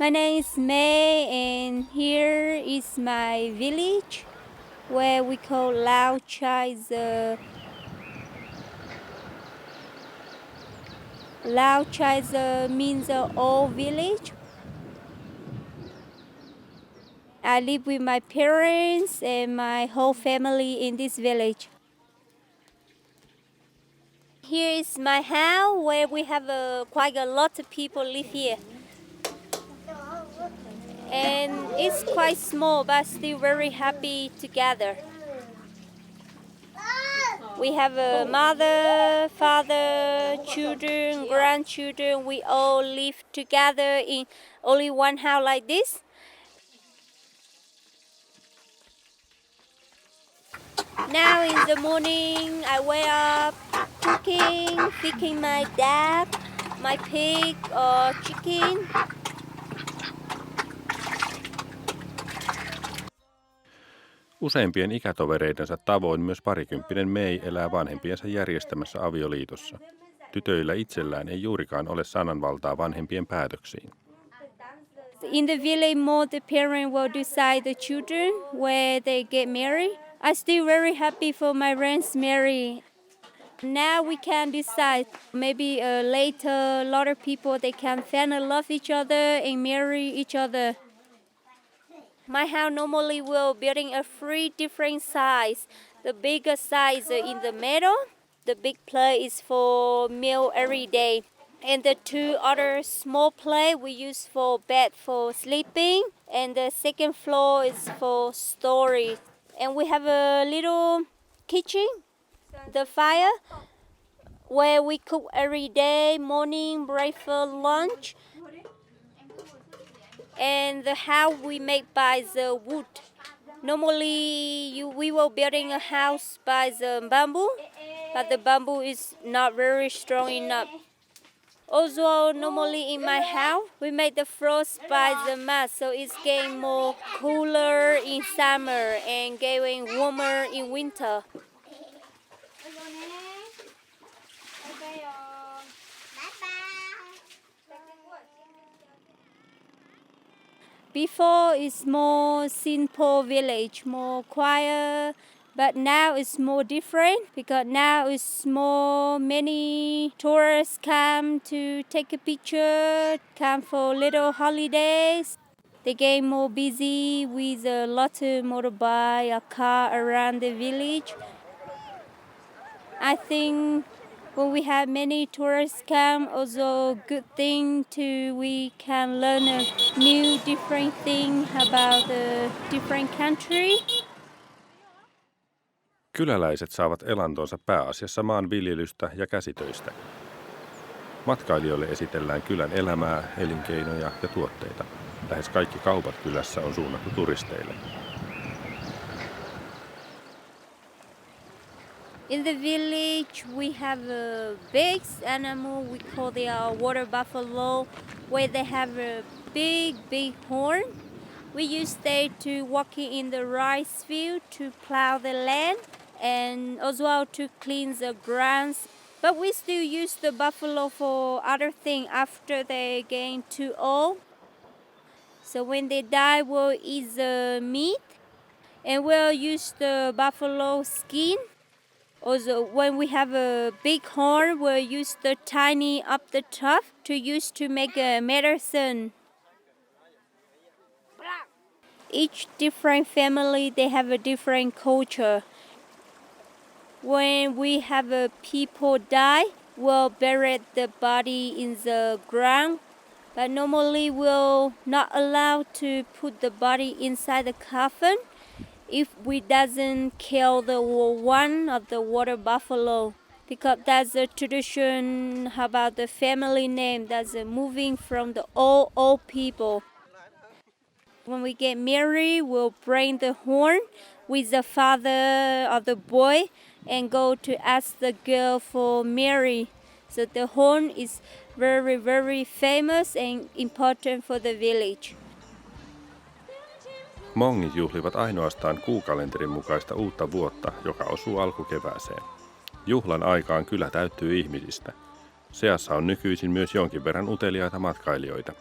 My name is May, and here is my village where we call Lao Chai. Lao Chai means old village. I live with my parents and my whole family in this village. Here is my house where we have quite a lot of people live here. And it's quite small but still very happy together. We have a mother, father, children, grandchildren. We all live together in only one house like this. Now in the morning, I wake up cooking, feeding my dad, my pig or chicken. Useimpien ikätovereidensa tavoin myös parikymppinen May elää vanhempiensa järjestämässä avioliitossa. Tytöillä itsellään ei juurikaan ole sananvaltaa vanhempien päätöksiin. In the village, more the parents will decide the children where they get married. I'm still very happy for my friends marry. Now we can decide. Maybe later, a lot of people they can fall in love each other and marry each other. My house normally will building a three different size. The bigger size in the middle. The big place is for meal every day. And the two other small place we use for bed for sleeping. And the second floor is for storage. And we have a little kitchen, the fire, where we cook every day, morning, breakfast, lunch. And the house we make by the wood. Normally we were building a house by the bamboo, but the bamboo is not very strong enough. Also, normally in my house, we make the floors by the mat, so it's getting more cooler in summer and getting warmer in winter. Before it's more simple village, more quiet, but now it's more different because now it's more many tourists come to take a picture, come for little holidays. They get more busy with a lot of motorbike, a car around the village. I think when we have many tourists come, also good thing to we can learn a new different thing about the different country. Kyläläiset saavat elantonsa pääasiassa maanviljelystä ja käsitöistä. Matkailijoille esitellään kylän elämää, elinkeinoja ja tuotteita. Lähes kaikki kaupat kylässä on suunnattu turisteille. In the village, we have a big animal. We call the water buffalo, where they have a big horn. We use they to walking in the rice field to plow the land and as well to clean the grounds. But we still use the buffalo for other things after they get too old. So when they die, we'll eat the meat and we'll use the buffalo skin. Also, when we have a big horn, we'll use the tiny up the top to use to make a medicine. Each different family, they have a different culture. When we have a people die, we'll bury the body in the ground. But normally we'll not allow to put the body inside the coffin if we doesn't kill the one of the water buffalo, because that's a tradition about the family name that's moving from the old people. When we get married, we'll bring the horn with the father of the boy and go to ask the girl for marry. So the horn is very, very famous and important for the village. Mongit juhlivat ainoastaan kuukalenterin mukaista uutta vuotta, joka osuu alkukevääseen. Juhlan aikaan kylä täyttyy ihmisistä. Seassa on nykyisin myös jonkin verran uteliaita matkailijoita.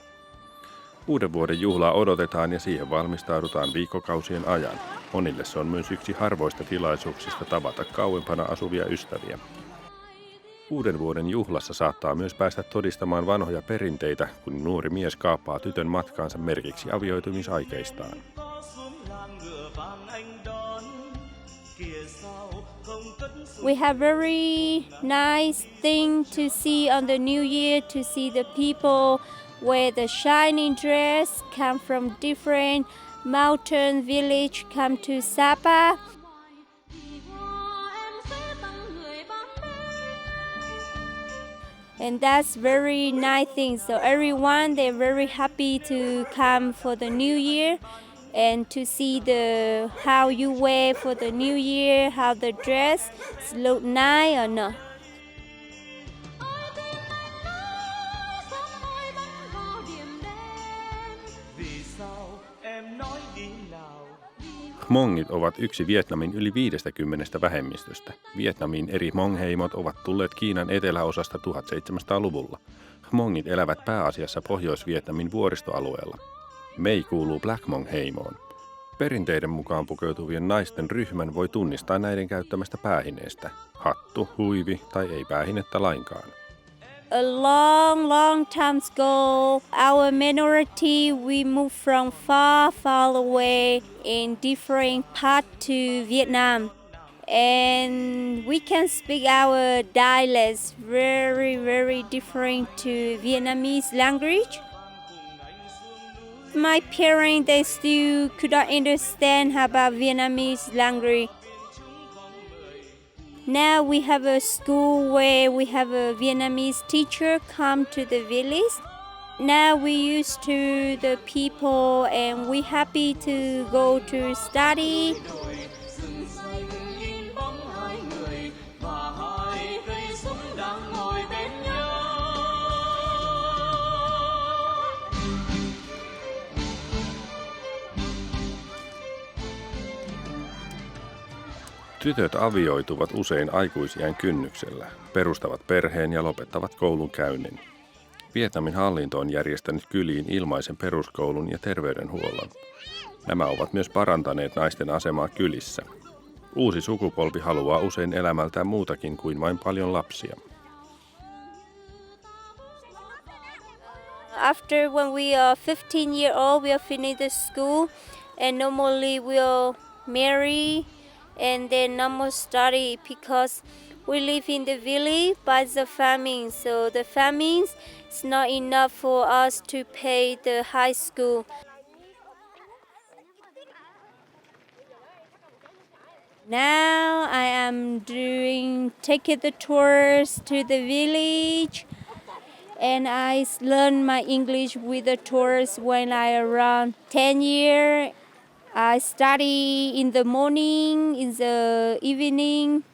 Uuden vuoden juhlaa odotetaan ja siihen valmistaudutaan viikkokausien ajan. Monille se on myös yksi harvoista tilaisuuksista tavata kauempana asuvia ystäviä. Uuden vuoden juhlassa saattaa myös päästä todistamaan vanhoja perinteitä, kun nuori mies kaappaa tytön matkaansa merkiksi avioitumisaikeistaan. We have very nice thing to see on the new year, to see the people wear the shining dress, come from different mountain village, come to Sapa. And that's very nice thing. So everyone, they're very happy to come for the new year and to see how you wear for the new year, how the dress look nice or not. Hmongit ovat yksi Vietnamin yli 50 vähemmistöstä. Vietnamin eri Hmong-heimot ovat tulleet Kiinan eteläosasta 1700-luvulla. Hmongit elävät pääasiassa Pohjois-Vietnamin vuoristoalueella. Mei kuuluu Black Hmong-heimoon. Perinteiden mukaan pukeutuvien naisten ryhmän voi tunnistaa näiden käyttämästä päähineestä. Hattu, huivi tai ei päähinettä lainkaan. A long time ago, our minority, we moved from far away in different parts to Vietnam. And we can speak our dialects very different to Vietnamese language. My parents, they still could not understand about Vietnamese language. Now we have a school where we have a Vietnamese teacher come to the village. Now we used to the people and we happy to go to study. Tytöt avioituvat usein aikuisiän kynnyksellä, perustavat perheen ja lopettavat koulun käynnin. Vietnamin hallinto on järjestänyt kyliin ilmaisen peruskoulun ja terveydenhuollon. Nämä ovat myös parantaneet naisten asemaa kylissä. Uusi sukupolvi haluaa usein elämältään muutakin kuin vain paljon lapsia. After when we are 15 years old, we are finished the school and normally we'll marry and then no more study because we live in the village by the famine. So the famine is not enough for us to pay the high school. Now I am taking the tours to the village and I learn my English with the tours when I around 10 years. I study in the morning, in the evening,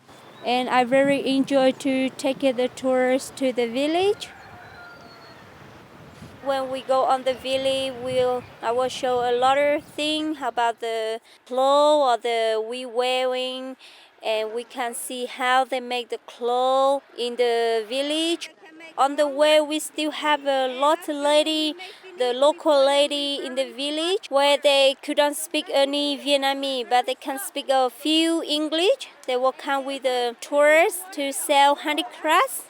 and I very enjoy to take the tours to the village. When we go on the village, I will show a lot of things about the clothes or the we wearing, and we can see how they make the clothes in the village. On the way, we still have a lot of the local lady in the village, where they couldn't speak any Vietnamese, but they can speak a few English. They will come with the tourists to sell handicrafts,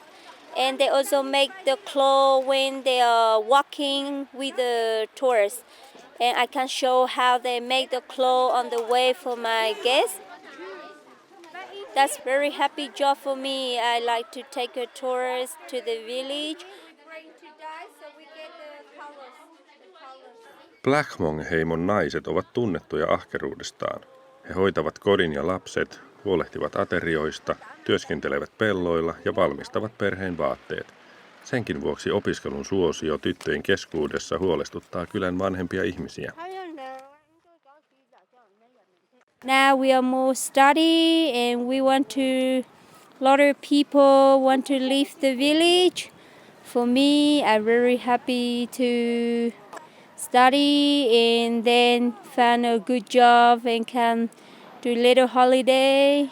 and they also make the clothes when they are walking with the tourists. And I can show how they make the clothes on the way for my guests. That's very happy job for me. I like to take a tourist to the village. Black Hmong-heimon naiset ovat tunnettuja ahkeruudestaan. He hoitavat kodin ja lapset, huolehtivat aterioista, työskentelevät pelloilla ja valmistavat perheen vaatteet. Senkin vuoksi opiskelun suosio tyttöjen keskuudessa huolestuttaa kylän vanhempia ihmisiä. Now we are more study and we want to, a lot of people want to leave the village. For me, I'm very happy to study and then find a good job and can do little holiday.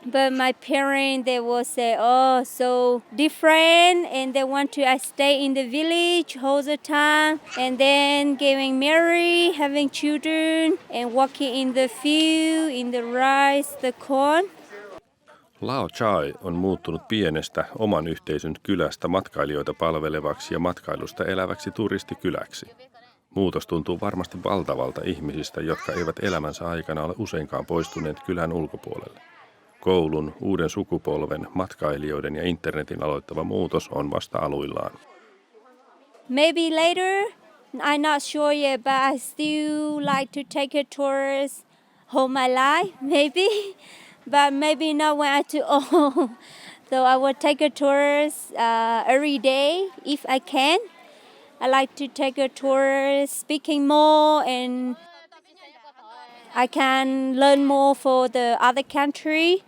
But my parents, they will say, oh, so different, and they want to stay in the village all the time, and then getting married, having children, and working in the field, in the rice, the corn. Lao Chai on muuttunut pienestä oman yhteisön kylästä matkailijoita palvelevaksi ja matkailusta eläväksi turistikyläksi. Muutos tuntuu varmasti valtavalta ihmisistä, jotka eivät elämänsä aikana ole useinkaan poistuneet kylän ulkopuolelle. Koulun, uuden sukupolven, matkailijoiden ja internetin aloittava muutos on vasta aluillaan. Maybe later, I'm not sure yet, but I still like to take a tours all my life, maybe. But maybe not when I'm too old. So I will take a tours every day if I can. I like to take a tour, speaking more, and I can learn more for the other country.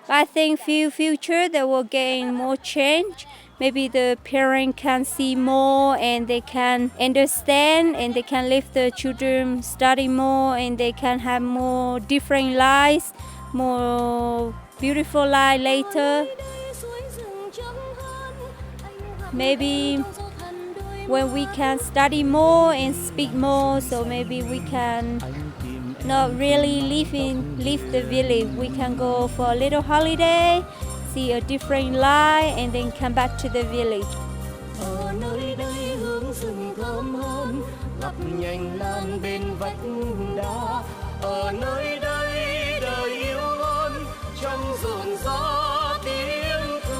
I think future they will gain more change. Maybe the parent can see more and they can understand and they can let the children study more and they can have more different lives, more beautiful life later. Maybe when we can study more and speak more, so maybe we can not really leave the village. We can go for a little holiday, see a different life, and then come back to the village. Ở nơi đây hướng rừng thơm hơn, gặp nhành lan bên vách đá. Ở nơi đây đời yêu hơn, trong rộn gió tiếng cười.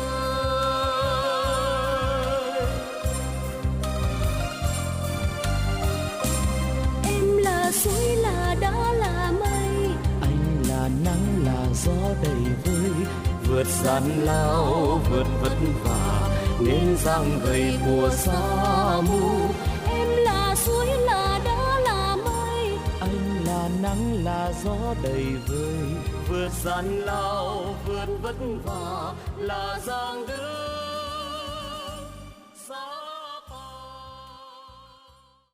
Em là suối, là đá, là mây. Anh là nắng, là gió đầy vơi. Vượt gian lao, vượt vất vả, nên dang gầy của sa mù. Em là suối, là đá, là mây. Anh là nắng, là gió đầy vơi. Vượt gian lao, vượt vất vả, là dang đưa.